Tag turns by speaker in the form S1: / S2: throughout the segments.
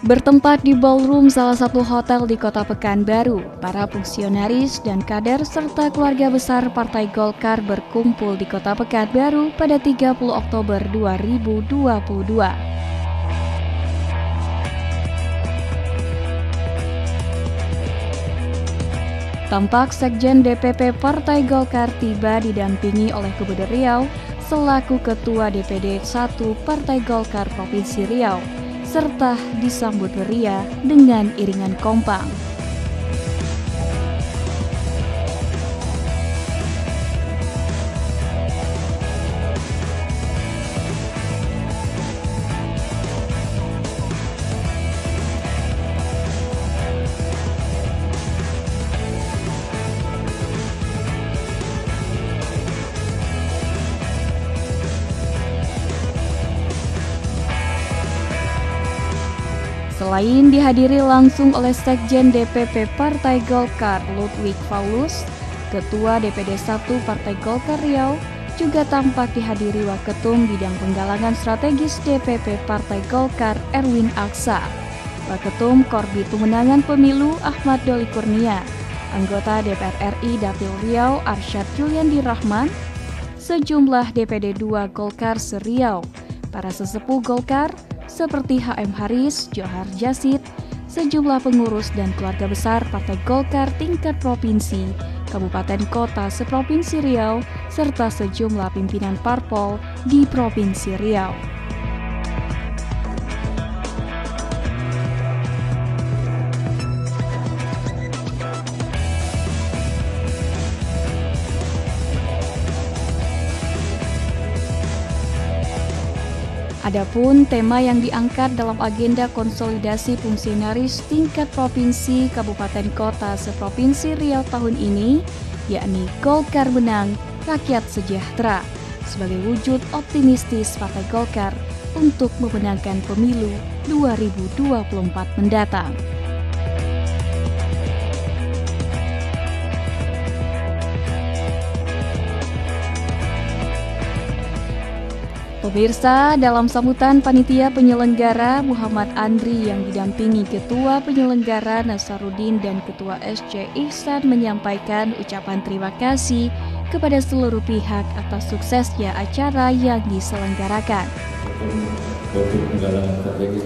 S1: Bertempat di ballroom salah satu hotel di Kota Pekanbaru, para fungsionaris dan kader serta keluarga besar Partai Golkar berkumpul di Kota Pekanbaru pada 30 Oktober 2022. Tampak Sekjen DPP Partai Golkar tiba didampingi oleh Gubernur Riau selaku Ketua DPD 1 Partai Golkar Provinsi Riau, serta disambut meriah dengan iringan kompang. Selain dihadiri langsung oleh Sekjen DPP Partai Golkar Ludwig Paulus, Ketua DPD 1 Partai Golkar Riau, juga tampak dihadiri Waketum Bidang Penggalangan Strategis DPP Partai Golkar Erwin Aksa, Waketum Korbit Pemenangan Pemilu Ahmad Doli Kurnia, anggota DPR RI Dapil Riau Arsyad Juliandi Rahman, sejumlah DPD 2 Golkar se-Riau, para sesepuh Golkar seperti HM Haris, Johar Jasid, sejumlah pengurus dan keluarga besar Partai Golkar tingkat provinsi, kabupaten kota seprovinsi Riau, serta sejumlah pimpinan parpol di Provinsi Riau. Adapun tema yang diangkat dalam agenda konsolidasi fungsionaris tingkat provinsi, kabupaten kota seprovinsi Riau tahun ini, yakni Golkar Menang, Rakyat Sejahtera, sebagai wujud optimistis Partai Golkar untuk memenangkan pemilu 2024 mendatang. Pemirsa, dalam sambutan panitia penyelenggara Muhammad Andri yang didampingi Ketua Penyelenggara Nasaruddin dan Ketua SC Ihsan menyampaikan ucapan terima kasih kepada seluruh pihak atas suksesnya acara yang diselenggarakan.
S2: Penggalangan strategis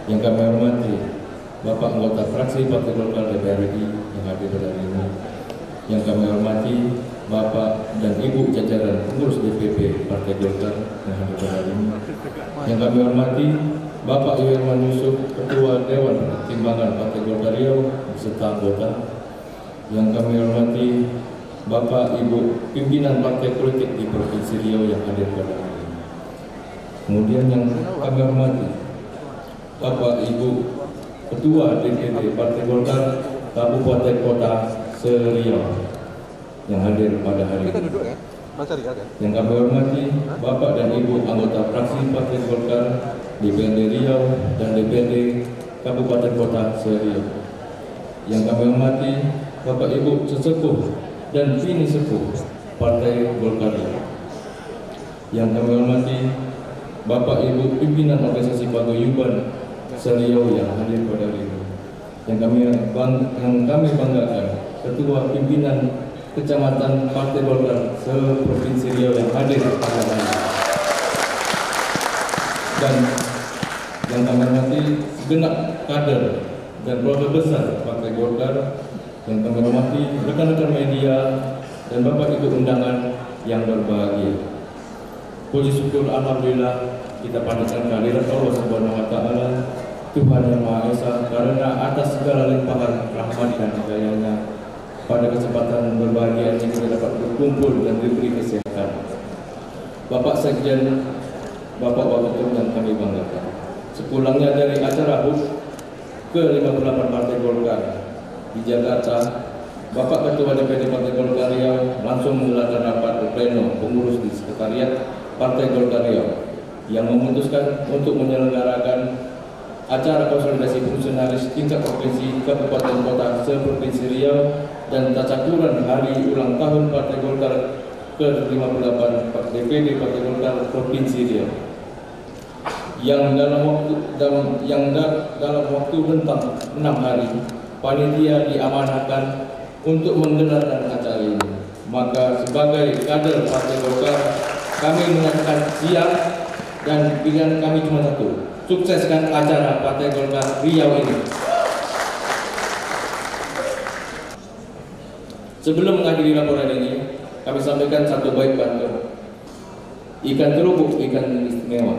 S2: yang kami hormati Bapak anggota fraksi Partai Golkar DPR RI yang hadir hari ini, yang kami hormati Bapak dan Ibu jajaran pengurus DPP Partai Golkar yang hadir hari ini, yang kami hormati Bapak Irwan Yusuf, Ketua Dewan Pertimbangan Partai Golkar Riau beserta anggota, yang kami hormati Bapak Ibu pimpinan partai politik di Provinsi Riau yang hadir pada hari ini. Kemudian yang kami hormati Bapak Ibu Ketua DPD Partai Golkar Kabupaten Kota se-Riau yang hadir pada hari ini. Yang kami hormati Bapak dan Ibu anggota fraksi Partai Golkar DPRD Riau dan DPRD Kabupaten Kota se-Riau. Yang kami hormati Bapak Ibu sesepuh dan bini sepuh Partai Golkar Riau. Yang kami hormati Bapak Ibu pimpinan organisasi paguyuban se-Riau yang hadir pada hari ini. Yang kami banggakan Ketua Pimpinan Kecamatan Partai Golkar se-Provinsi Riau yang hadir pada hari ini. Dan yang kami hormati segenap kader dan keluarga besar Partai Golkar yang kami hormati rekan-rekan media dan Bapak Ibu undangan yang berbahagia. Puji syukur alhamdulillah kita panjatkan kehadirat Allah Subhanahu wa taala, Tuhan yang Maha Esa, karena atas segala limpahan rahmat dan hidayah-Nya pada kesempatan berbahagia ini kita dapat berkumpul dan diberi kesehatan. Bapak Sekjen, Bapak Waketum yang kami banggakan, sepulangnya dari acara HUT ke-58 Partai Golkar di Jakarta, Bapak Ketua DPD Partai Golkar Riau langsung menggelar rapat pleno pengurus di Sekretariat Partai Golkar Riau yang memutuskan untuk menyelenggarakan acara konsolidasi fungsionaris tingkat provinsi, kabupaten, kota se-Provinsi Riau dan tasyakuran hari ulang tahun Partai Golkar ke-58 DPD Partai Golkar Provinsi Riau yang dalam waktu rentang 6 hari panitia diamanahkan untuk menggelarkan acara ini. Maka sebagai kader Partai Golkar, kami menyatakan siap dan pilihan kami cuma satu: sukseskan acara Partai Golkar Riau ini. Sebelum mengakhiri laporan ini, kami sampaikan satu baik pantun. Ikan terubuk, ikan istimewa,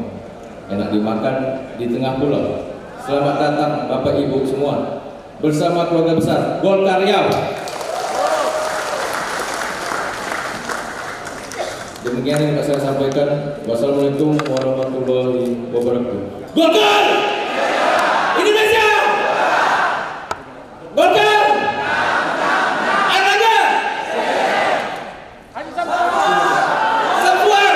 S2: enak dimakan di tengah pulau. Selamat datang Bapak Ibu semua bersama keluarga besar Golkar Riau. Demikian yang saya sampaikan. Wassalamualaikum warahmatullahi wabarakatuh. Golkar Indonesia, Golkar Erlangga, Samsuar.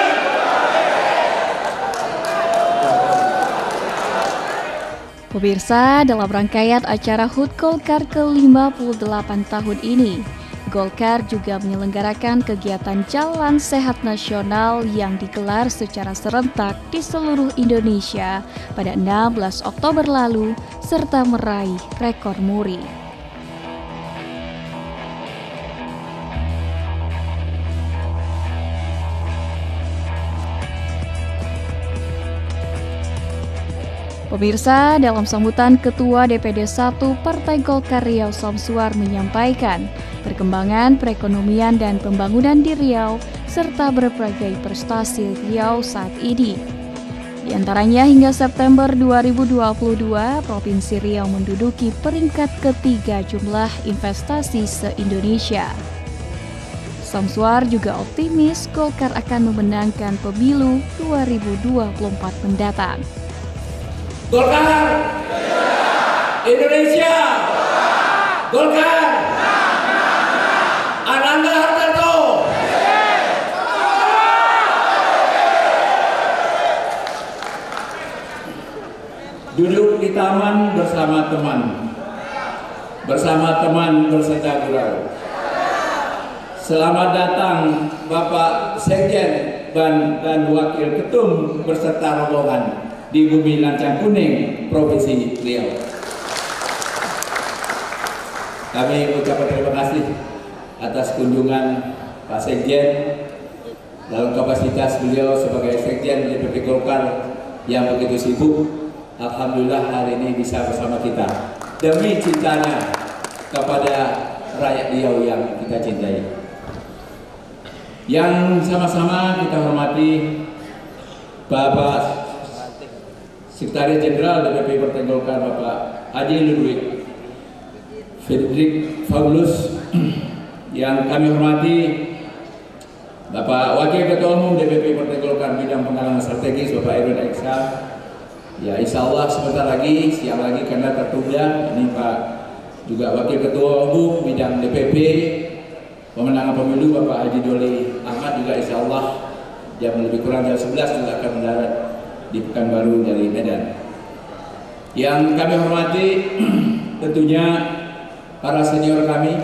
S1: Pemirsa, dalam rangkaian acara HUT Golkar ke-58 tahun ini, Golkar juga menyelenggarakan kegiatan Jalan Sehat Nasional yang digelar secara serentak di seluruh Indonesia pada 16 Oktober lalu serta meraih rekor muri. Pemirsa, dalam sambutan Ketua DPD 1 Partai Golkar Riau Samsuar menyampaikan perkembangan perekonomian dan pembangunan di Riau serta berbagai prestasi Riau saat ini. Di antaranya hingga September 2022, Provinsi Riau menduduki peringkat ketiga jumlah investasi se-Indonesia. Samsuar juga optimis Golkar akan memenangkan pemilu 2024 mendatang.
S3: Golkar Indonesia, Golkar Erlangga Hartarto. Duduk di taman bersama teman berserta gurau. Selamat datang Bapak Sekjen dan Wakil Ketum berserta rombongan di bumi Lancang Kuning, Provinsi Riau. Kami ucapkan terima kasih atas kunjungan Pak Sekjen dalam kapasitas beliau sebagai Sekjen DPP Golkar yang begitu sibuk. Alhamdulillah hari ini bisa bersama kita demi cintanya kepada rakyat Riau yang kita cintai. Yang sama-sama kita hormati Bapak Sekretaris Jenderal DPP Partai Golkar Bapak Haji Ludwig Fredrik Faulus, yang kami hormati Bapak Wakil Ketua Umum DPP Partai Golkar bidang pengalaman strategis Bapak Erwin Eksa. Ya, insya Allah sebentar lagi, siang lagi karena tertunda. Ini Pak juga Wakil Ketua Umum bidang DPP pemenangan pemilu Bapak Haji Doli Ahmad juga insya Allah jam lebih kurang jam 11 juga akan mendarat di Pekanbaru dari Medan. Yang kami hormati tentunya para senior kami,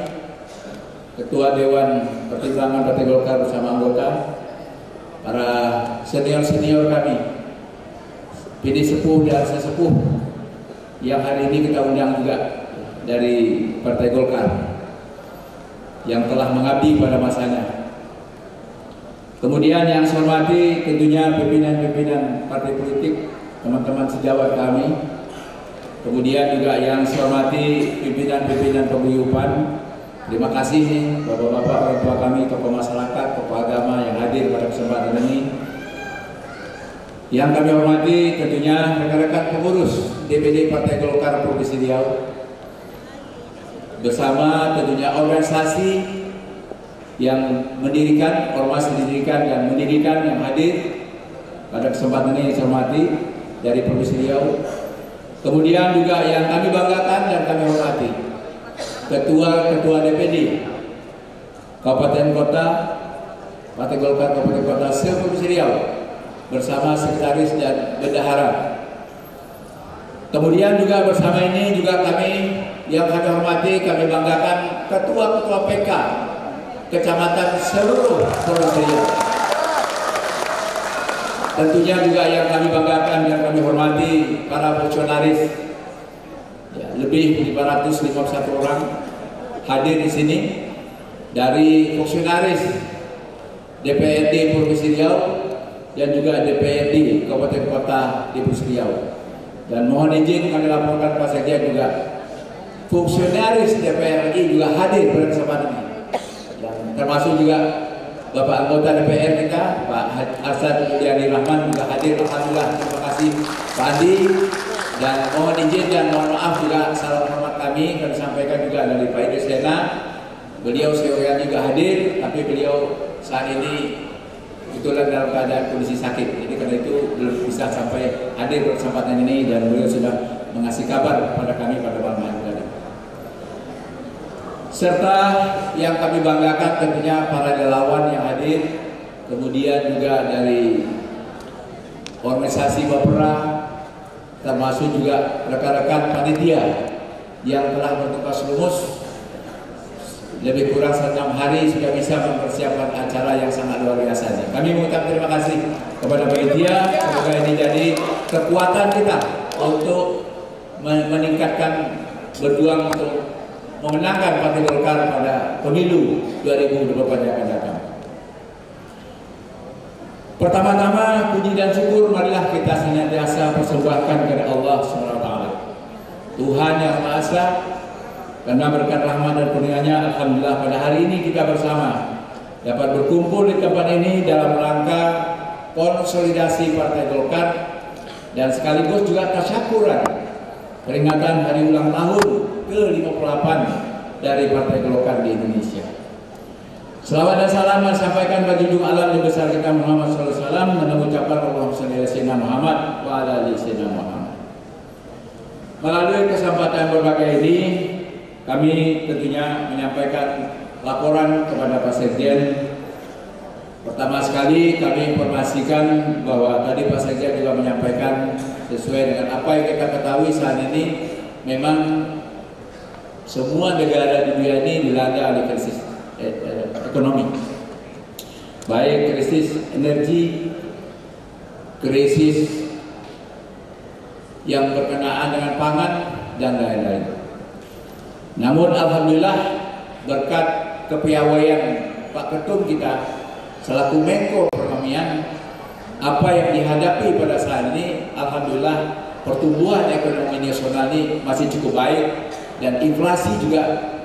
S3: Ketua Dewan Pertimbangan Partai Golkar bersama anggota, para senior-senior kami, PD sepuh dan sesepuh yang hari ini kita undang juga dari Partai Golkar yang telah mengabdi pada masanya. Kemudian yang saya hormati tentunya pimpinan-pimpinan partai politik, teman-teman sejawat kami. Kemudian juga yang saya hormati pimpinan-pimpinan paguyuban Terima kasih Bapak-Bapak, orang tua kami, tokoh masyarakat, tokoh agama yang hadir pada kesempatan ini. Yang kami hormati tentunya rekan-rekan pengurus DPD Partai Golkar Provinsi Riau, bersama tentunya organisasi yang mendirikan, ormas mendirikan dan mendirikan yang hadir pada kesempatan ini saya hormati dari Provinsi Riau. Kemudian juga yang kami banggakan dan kami hormati ketua DPD Kabupaten Kota Partai Golkar Kabupaten Kota se-Provinsi Riau bersama sekretaris dan bendahara. Kemudian juga bersama ini juga kami yang kami hormati, kami banggakan ketua-ketua PK kecamatan seluruh Provinsi Riau. Tentunya juga yang kami banggakan dan kami hormati para fungsionaris, ya, lebih 551 orang hadir di sini dari fungsionaris DPRD Provinsi Riau dan juga DPRD Kabupaten Kota di Provinsi Riau. Dan mohon izin kami laporkan Pak Sekjen juga fungsionaris DPR RI juga hadir pada kesempatan ini. Dan termasuk juga Bapak anggota DPR kita, Pak Hasan Mulyani Rahman juga hadir. Alhamdulillah, terima kasih Pak Andi. Dan mohon izin dan mohon maaf juga salam hormat kami sampaikan juga dari Pak Idris Sena. Beliau seorang juga hadir, tapi beliau saat ini kebetulan dalam keadaan kondisi sakit. Jadi karena itu belum bisa sampai hadir pada kesempatan ini, dan beliau sudah mengasih kabar kepada kami pada malam hari tadi. Serta yang kami banggakan tentunya para relawan yang hadir, kemudian juga dari organisasi Bapera, termasuk juga rekan-rekan panitia yang telah bertugas lumus lebih kurang 6 hari sudah bisa mempersiapkan acara yang sangat luar biasa. Kami mengucapkan terima kasih kepada panitia, semoga ini jadi kekuatan kita untuk meningkatkan, berjuang untuk memenangkan Partai Golkar pada pemilu 2024 yang akan datang. Pertama-tama puji dan syukur marilah kita senantiasa persembahkan kepada Allah SWT, Tuhan yang Maha Esa. Karena berkat rahmat dan kurnianya, alhamdulillah pada hari ini kita bersama dapat berkumpul di tempat ini dalam rangka konsolidasi Partai Golkar dan sekaligus juga tasyakuran peringatan hari ulang tahun ke-58 dari Partai Golkar di Indonesia. Selawat dan salam disampaikan bagi junjungan alam yang besar kita Muhammad SAW, dan mengucapkan Allahumma shalli ala sayyidina Muhammad wa ala ali sayyidina Muhammad. Melalui kesempatan berbagai ini, kami tentunya menyampaikan laporan kepada Pak Sekjen. Pertama sekali kami informasikan bahwa tadi Pak Sekjen juga menyampaikan sesuai dengan apa yang kita ketahui saat ini, memang semua negara di dunia ini dilanda oleh krisis ekonomi, baik krisis energi, krisis yang berkenaan dengan pangan dan lain-lain. Namun alhamdulillah berkat kepiawaian Pak Ketum kita selaku Menko Perekonomian, apa yang dihadapi pada saat ini, alhamdulillah pertumbuhan ekonomi nasional ini masih cukup baik dan inflasi juga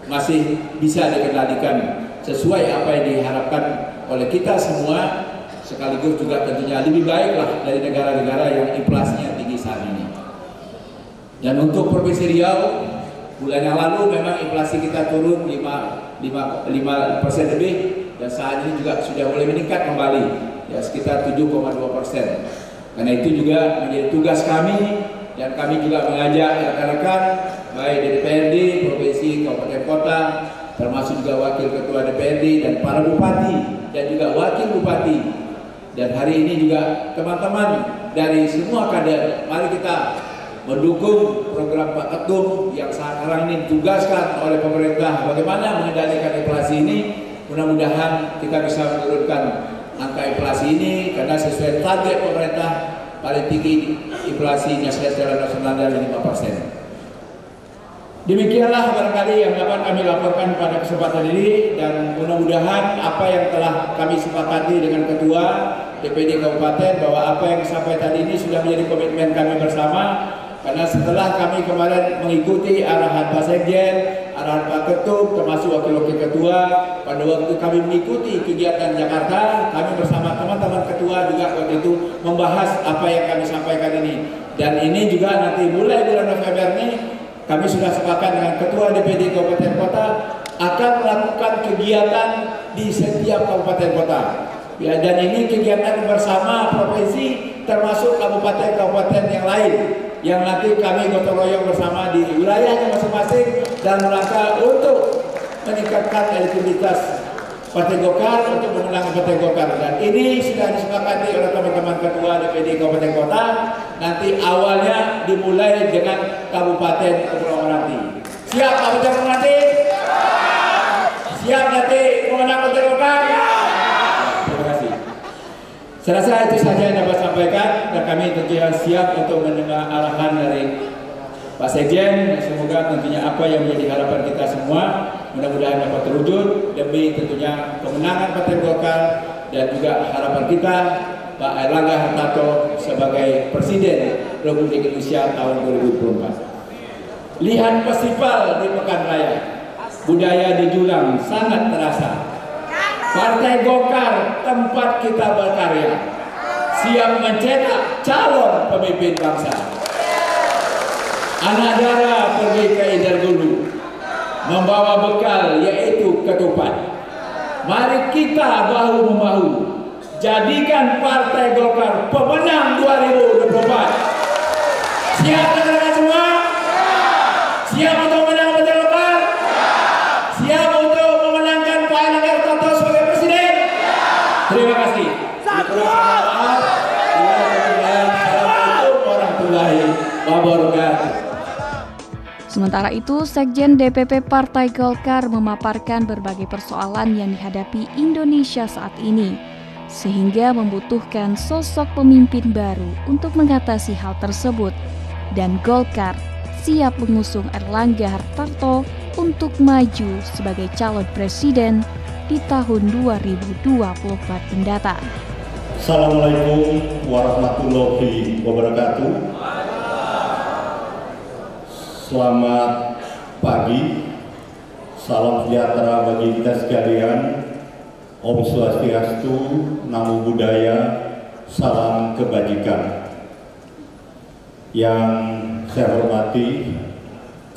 S3: masih bisa dikendalikan sesuai apa yang diharapkan oleh kita semua, sekaligus juga tentunya lebih baiklah dari negara-negara yang inflasinya tinggi saat ini. Dan untuk Provinsi Riau, bulan yang lalu memang inflasi kita turun 5% lebih, dan saat ini juga sudah mulai meningkat kembali, ya sekitar 7,2%. Karena itu juga menjadi tugas kami, dan kami juga mengajak rekan-rekan baik dari DPRD, provinsi, kabupaten kota, termasuk juga wakil ketua DPRD dan para bupati dan juga wakil bupati. Dan hari ini juga teman-teman dari semua kader, mari kita mendukung program Pak Ketum yang sekarang ini ditugaskan oleh pemerintah bagaimana mengendalikan inflasi ini. Mudah-mudahan kita bisa menurunkan angka inflasi ini, karena sesuai target pemerintah paling tinggi inflasinya secara nasional dari 5%. Demikianlah barangkali yang dapat kami laporkan pada kesempatan ini, dan mudah-mudahan apa yang telah kami sepakati dengan Ketua DPD Kabupaten, bahwa apa yang sampai tadi ini sudah menjadi komitmen kami bersama. Karena setelah kami kemarin mengikuti arahan Pak Sekjen, arahan Pak Ketum, termasuk wakil-wakil ketua, pada waktu kami mengikuti kegiatan Jakarta, kami bersama teman-teman ketua juga waktu itu membahas apa yang kami sampaikan ini. Dan ini juga nanti mulai bulan November ini, kami sudah sepakat dengan Ketua DPD Kabupaten Kota akan melakukan kegiatan di setiap kabupaten kota. Ya, dan ini kegiatan bersama provinsi, termasuk kabupaten-kabupaten yang lain, yang nanti kami gotong royong bersama di wilayahnya masing-masing dan rangka untuk meningkatkan elektabilitas Partai Golkar untuk memenangkan Partai Golkar. Dan ini sudah disepakati oleh teman-teman ketua DPD Kabupaten Kota. Nanti awalnya dimulai dengan Kabupaten Kepulauan Meranti. Siap Kabupaten Kepulauan Meranti? Siap nanti memenang Partai Golkar? Terima kasih. Saya rasa itu saja yang dapat sampaikan, dan kami tentunya siap untuk mendengar arahan dari Pak Sekjen. Semoga tentunya apa yang menjadi harapan kita semua mudah-mudahan dapat terwujud demi tentunya kemenangan Partai Golkar dan juga harapan kita Pak Airlangga Hartarto sebagai Presiden Republik Indonesia tahun 2024. Lihat festival di Pekan Raya, budaya di Julang sangat terasa. Partai Golkar tempat kita berkarya, siap mencetak calon pemimpin bangsa. Anak dara pergi ke Indargulu membawa bekal yaitu ketupat. Mari kita bahu-membahu jadikan Partai Golkar pemenang 2024. Siap teman-teman semua? Siap untuk menang Partai Golkar? Siap untuk memenangkan Pak Airlangga Hartarto sebagai Presiden? Terima kasih. Assalamualaikum warahmatullahi wabarakatuh.
S1: Sementara itu, Sekjen DPP Partai Golkar memaparkan berbagai persoalan yang dihadapi Indonesia saat ini, sehingga membutuhkan sosok pemimpin baru untuk mengatasi hal tersebut. Dan Golkar siap mengusung Airlangga Hartarto untuk maju sebagai calon presiden di tahun 2024 mendatang.
S4: Assalamualaikum warahmatullahi wabarakatuh. Selamat pagi, salam sejahtera bagi kita sekalian. Om Swastiastu, Namo Buddhaya, salam kebajikan. Yang saya hormati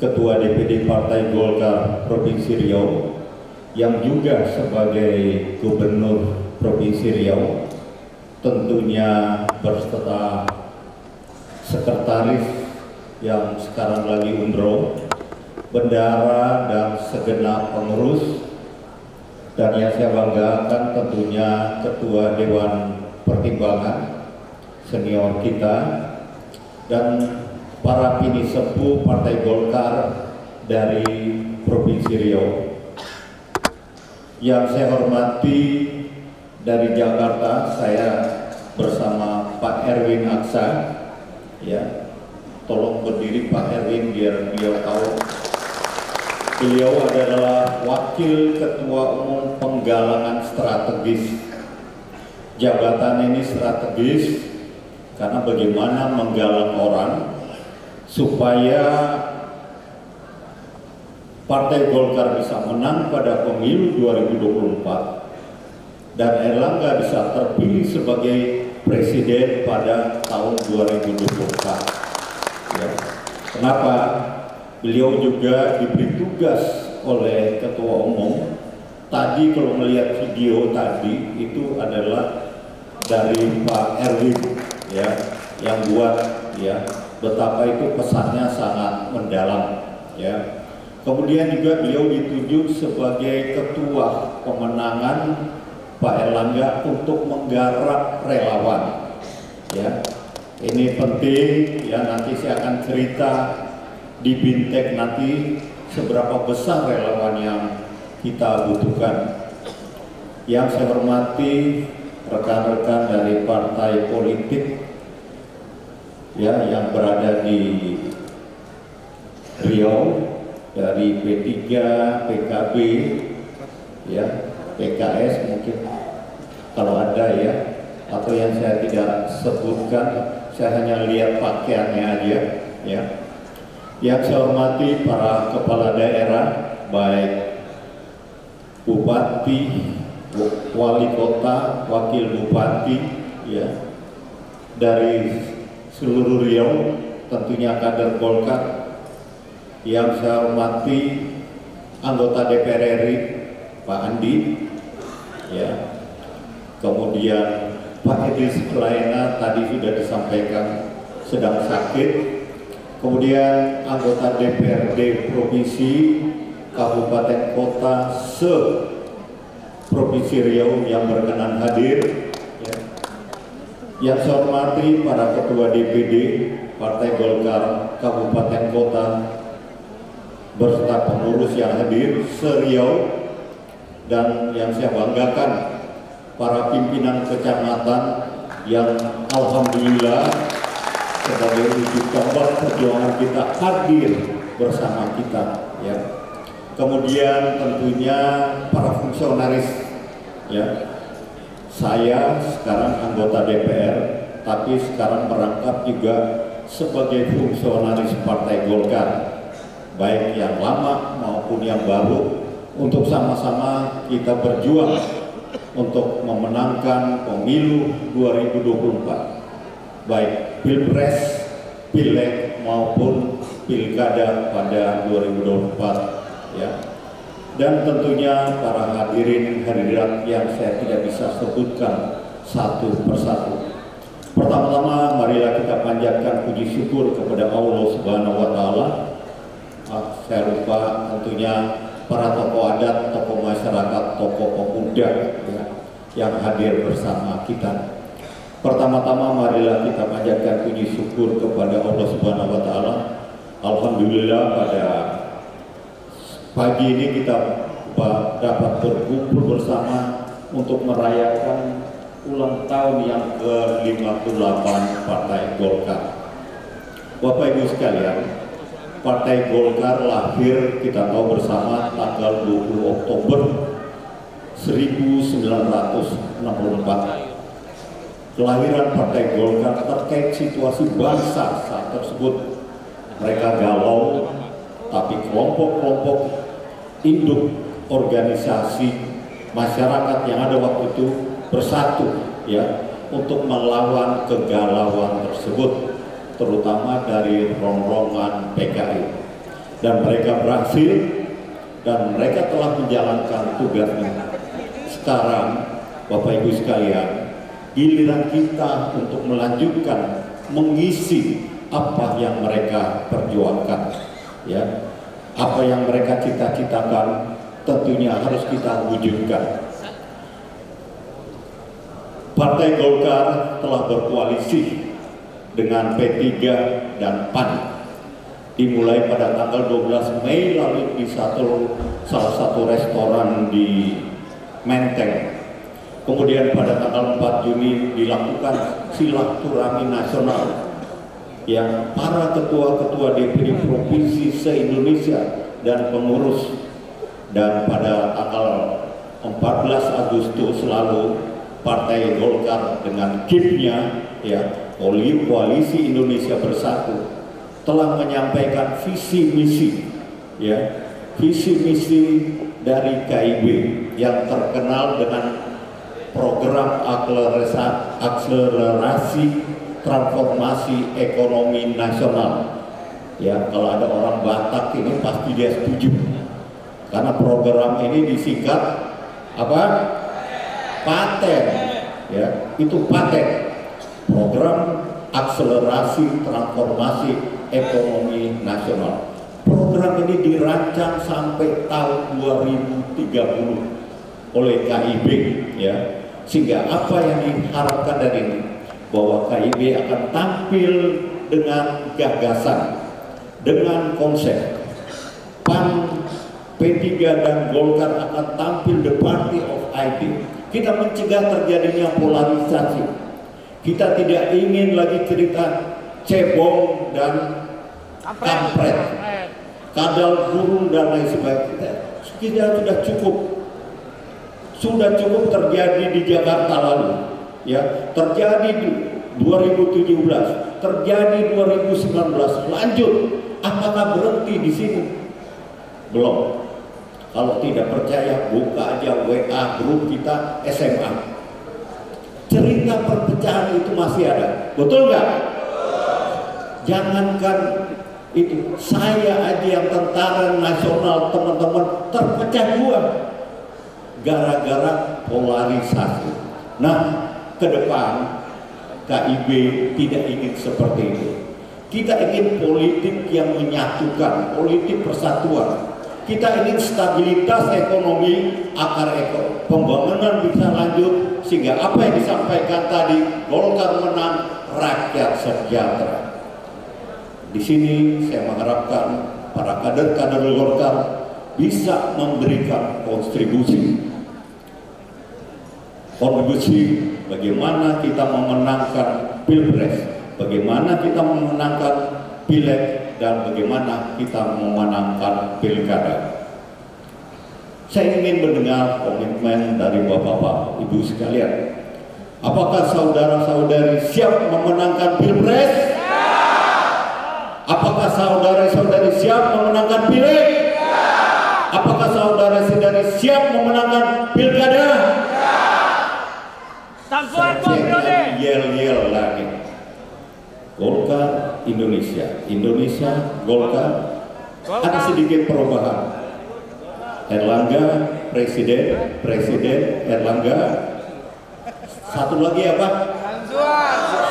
S4: Ketua DPD Partai Golkar Provinsi Riau, yang juga sebagai Gubernur Provinsi Riau, tentunya berserta sekretaris yang sekarang lagi umroh, bendara dan segenap pengurus, dan yang saya banggakan tentunya Ketua Dewan Pertimbangan senior kita dan para pini sepuh Partai Golkar dari Provinsi Riau. Yang saya hormati dari Jakarta, saya bersama Pak Erwin Aksa, ya. Tolong berdiri Pak Erwin biar beliau tahu. Beliau adalah Wakil Ketua Umum Penggalangan Strategis. Jabatan ini strategis karena bagaimana menggalang orang supaya Partai Golkar bisa menang pada pemilu 2024 dan Airlangga bisa terpilih sebagai Presiden pada tahun 2024. Ya. Kenapa? Beliau juga diberi tugas oleh Ketua Umum. Tadi kalau melihat video tadi itu adalah dari Pak Erwin, ya, yang buat, ya, betapa itu pesannya sangat mendalam, ya. Kemudian juga beliau ditunjuk sebagai Ketua Pemenangan Pak Airlangga untuk menggarap relawan, ya. Ini penting, ya, nanti saya akan cerita di Bintek nanti seberapa besar relawan yang kita butuhkan. Yang saya hormati rekan-rekan dari partai politik, ya, yang berada di Riau, dari P3, PKB, ya, PKS mungkin kalau ada, ya, atau yang saya tidak sebutkan. Saya hanya lihat pakaiannya aja, ya. Yang saya hormati para kepala daerah, baik bupati, wali kota, wakil bupati, ya, dari seluruh Riau, tentunya kader Golkar. Yang saya hormati anggota DPR RI Pak Andi, ya, kemudian Pak Idris Pelaina tadi sudah disampaikan sedang sakit, kemudian anggota DPRD Provinsi, Kabupaten Kota se-Provinsi Riau yang berkenan hadir, ya. Yang saya hormati para ketua DPD Partai Golkar Kabupaten Kota beserta pengurus yang hadir se-Riau, dan yang saya banggakan para pimpinan kecamatan yang alhamdulillah sebagai wujud tombak perjuangan kita hadir bersama kita, ya. Kemudian tentunya para fungsionaris, ya. Saya sekarang anggota DPR, tapi sekarang merangkap juga sebagai fungsionaris Partai Golkar, baik yang lama maupun yang baru, untuk sama-sama kita berjuang untuk memenangkan pemilu 2024, baik Pilpres, Pileg maupun Pilkada pada 2024, ya. Dan tentunya para hadirin hadirat yang saya tidak bisa sebutkan satu persatu. Pertama-tama marilah kita panjatkan puji syukur kepada Allah Subhanahu wa Ta'ala. Saya lupa tentunya para tokoh adat, tokoh masyarakat, tokoh pemuda, ya, yang hadir bersama kita. Pertama-tama marilah kita panjatkan puji syukur kepada Allah Subhanahu wa Ta'ala. Alhamdulillah pada pagi ini kita dapat berkumpul bersama untuk merayakan ulang tahun yang ke-58 Partai Golkar. Bapak Ibu sekalian, Partai Golkar lahir kita tahu bersama tanggal 20 Oktober 1964. Kelahiran Partai Golkar terkait situasi bangsa saat tersebut. Mereka galau, tapi kelompok-kelompok induk organisasi masyarakat yang ada waktu itu bersatu, ya, untuk melawan kegalauan tersebut, terutama dari rombongan PKI, dan mereka berhasil dan mereka telah menjalankan tugasnya. Sekarang Bapak Ibu sekalian, giliran kita untuk melanjutkan mengisi apa yang mereka perjuangkan, ya, apa yang mereka cita-citakan, tentunya harus kita wujudkan. Partai Golkar telah berkoalisi dengan P3 dan PAN dimulai pada tanggal 12 Mei lalu di salah satu restoran di Menteng. Kemudian pada tanggal 4 Juni dilakukan silaturahmi nasional yang para ketua-ketua DPD provinsi se-Indonesia dan pengurus, dan pada tanggal 14 Agustus lalu Partai Golkar dengan KIP-nya, ya, Koalisi Indonesia Bersatu, telah menyampaikan visi misi, ya, visi misi dari KIB yang terkenal dengan program akselerasi transformasi ekonomi nasional. Ya, kalau ada orang Batak ini pasti dia setuju, karena program ini disingkat apa? Paten, ya, itu paten. Program akselerasi transformasi ekonomi nasional. Program ini dirancang sampai tahun 2030 oleh KIB, ya, sehingga apa yang diharapkan dari ini, bahwa KIB akan tampil dengan gagasan, dengan konsep. PAN, P3 dan Golkar akan tampil the party of idea. Kita mencegah terjadinya polarisasi. Kita tidak ingin lagi cerita cebong dan kampret, kadal burung dan lain sebagainya. Kita sudah cukup terjadi di Jakarta lalu, ya, terjadi di 2017, terjadi 2019, lanjut. Apakah berhenti di sini? Belum. Kalau tidak percaya, buka aja WA grup kita SMA. Cerita perpecahan itu masih ada, betul nggak? Jangankan itu, saya aja yang tentara nasional, teman-teman terpecah dua gara-gara polarisasi. Nah, ke depan KIB tidak ingin seperti itu. Kita ingin politik yang menyatukan, politik persatuan. Kita ingin stabilitas ekonomi, akar pembangunan bisa lanjut, sehingga apa yang disampaikan tadi, Golkar menang, rakyat sejahtera. Di sini saya mengharapkan para kader-kader Golkar bisa memberikan kontribusi bagaimana kita memenangkan Pilpres, bagaimana kita memenangkan Pileg, dan bagaimana kita memenangkan Pilkada. Saya ingin mendengar komitmen dari Bapak-Bapak, Ibu sekalian. Apakah saudara-saudari siap memenangkan Pilpres? Apakah saudara-saudari siap memenangkan Pileg? Apakah saudara-saudari siap memenangkan Pilkada? Saya yel-yel lagi. Golkar Indonesia, Indonesia Golkar. Ada sedikit perubahan. Erlangga Presiden, Presiden Erlangga. Satu lagi apa?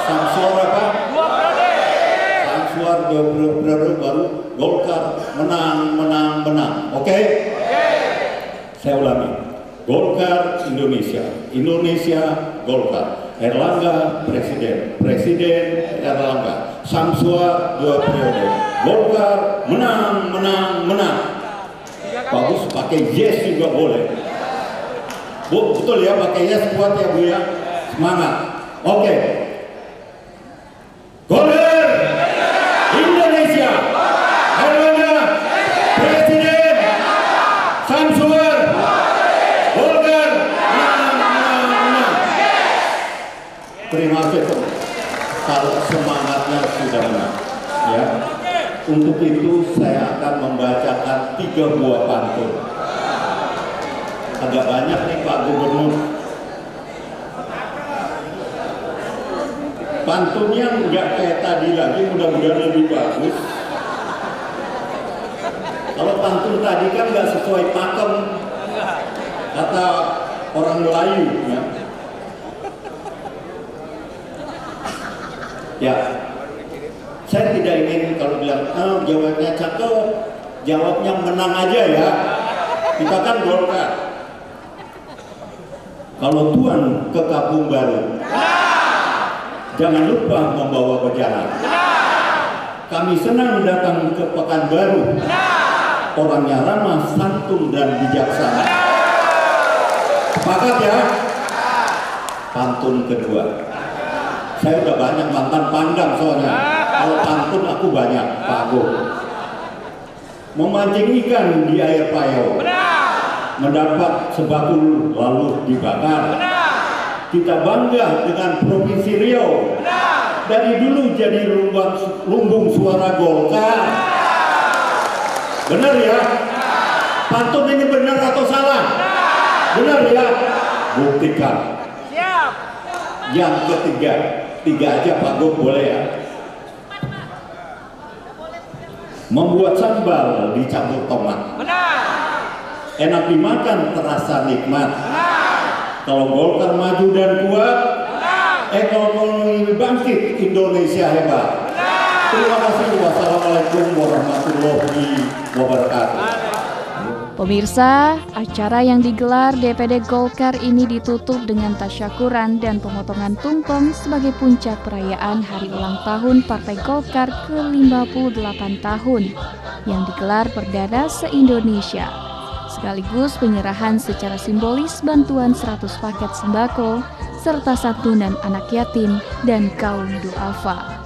S4: Samsuar apa? Samsuar dua periode baru. Golkar menang. Oke? Saya ulangi. Golkar Indonesia, Indonesia Golkar. Erlangga Presiden, Presiden Erlangga. Samsuar 2 periode. Golkar menang. Bagus, pakai yes juga boleh. Bu, betul ya, pakai yes kuat ya Bu ya. Semangat. Oke. Golkar Indonesia, Erlangga Presiden, Samsuar, Golkar menang. Terima kasih. Kalau semangatnya sudah menang, ya. Untuk itu saya akan membacakan 3 buah pantun. Agak banyak nih Pak Gubernur. Pantunnya nggak kayak tadi lagi, mudah-mudahan lebih bagus. Kalau pantun tadi kan nggak sesuai pakem, kata orang Melayu. Ya, saya tidak ingin kalau bilang, jawabnya cakep, jawabnya menang aja ya. Kita kan Golkar. Kalau Tuhan ke Kampung Baru, jangan lupa membawa bejana. Kami senang datang ke Pekanbaru. Orangnya ramah, santun, dan bijaksana. Sepakat ya? Pantun kedua. Saya udah banyak mantan pandang soalnya. Kalau pantun aku banyak, Pak Agung. Memancing ikan di air payau. Mendapat sebakul lalu dibakar. Kita bangga dengan Provinsi Riau. Dari dulu jadi lumbung suara Golkar. Benar ya? Pantun ini benar atau salah? Benar ya? Buktikan. Yang ketiga, 3 aja Pak Gub boleh ya. Membuat sambal dicampur tomat. Enak dimakan, terasa nikmat. Kalau Golkar maju dan kuat, ekonomi bangkit, Indonesia hebat. Terima kasih. Wassalamualaikum warahmatullahi wabarakatuh.
S1: Pemirsa, acara yang digelar DPD Golkar ini ditutup dengan tasyakuran dan pemotongan tumpeng sebagai puncak perayaan hari ulang tahun Partai Golkar ke-58 tahun yang digelar perdana se-Indonesia, sekaligus penyerahan secara simbolis bantuan 100 paket sembako serta santunan anak yatim dan kaum duafa.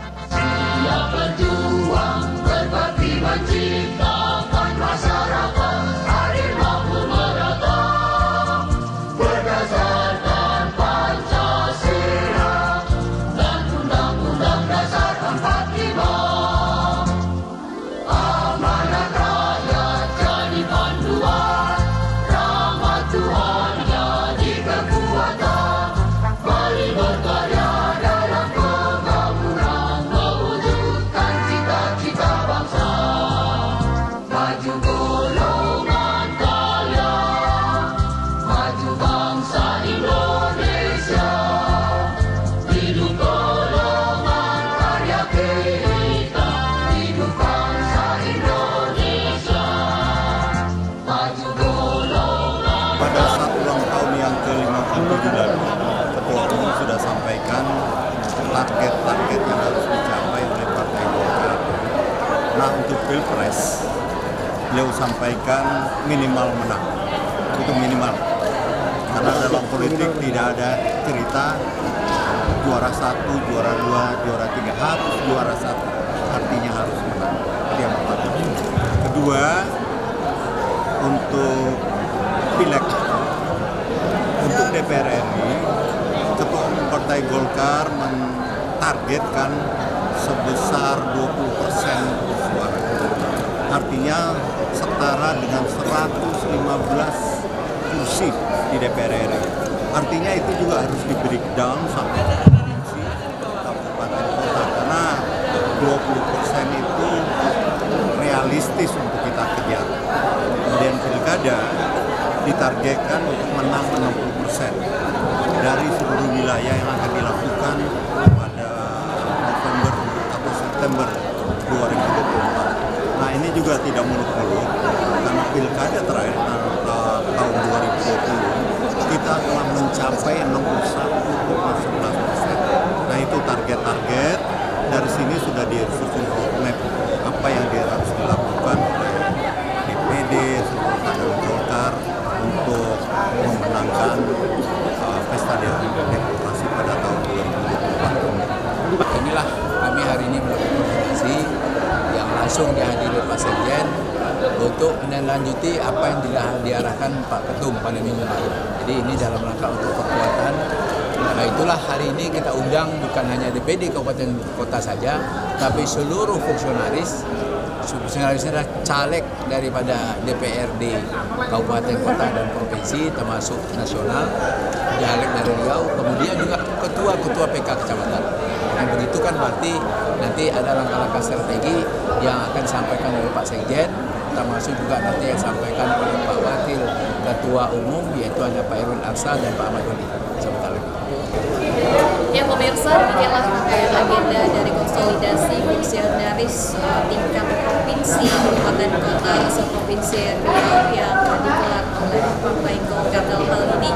S5: minggu lalu Ketua Umum sudah sampaikan target-target yang harus dicapai oleh Partai Golkar. Nah, untuk Pilpres, beliau sampaikan minimal menang, itu minimal. Karena dalam politik tidak ada cerita juara 1, juara 2, juara 3, harus juara 1, artinya harus menang. Itu yang pertama. Kedua, untuk Pileg, untuk DPR RI, Ketua Umum Partai Golkar mentargetkan sebesar 20% suara. Artinya setara dengan 115 kursi di DPR RI. Artinya itu juga harus di breakdown sampai provinsi, kabupaten, kota, karena 20% itu realistis untuk kita kejar. Kemudian pilkada ditargetkan untuk menang 60% dari seluruh wilayah yang akan dilakukan pada November atau September 2024. Nah, ini juga tidak muluk-muluk karena pilkada terakhir tahun 2020 kita telah mencapai 61,11%. Nah, itu target-target. Dari sini sudah disusun roadmap apa yang harus dilakukan oleh DPD seluruh kader Golkar untuk memenangkan pesta demokrasi pada tahun 2024.
S6: Inilah kami hari ini melakukan konferensi yang langsung dihadiri Pak Sekjen untuk menindaklanjuti apa yang diarahkan Pak Ketum pada minggu lalu. Jadi ini dalam rangka untuk kekuatan. Nah, itulah hari ini kita undang bukan hanya DPD Kabupaten Kota saja, tapi seluruh fungsionaris adalah caleg daripada DPRD Kabupaten Kota dan Provinsi termasuk nasional, caleg dari Riau, kemudian juga ketua-ketua PK Kecamatan. Dan begitu kan berarti nanti ada langkah-langkah strategi yang akan disampaikan oleh Pak Sekjen, termasuk juga nanti yang disampaikan oleh Pak Wakil Ketua Umum, yaitu ada Pak Irwan Arsal dan Pak Ahmad Wali. Sebentar lagi.
S7: Ya pemirsa, inilah rangkaian agenda dari konsolidasi fungsionaris tingkat provinsi, kabupaten kota, seprovinsi Riau yang digelar oleh Partai Golkar dalam hal ini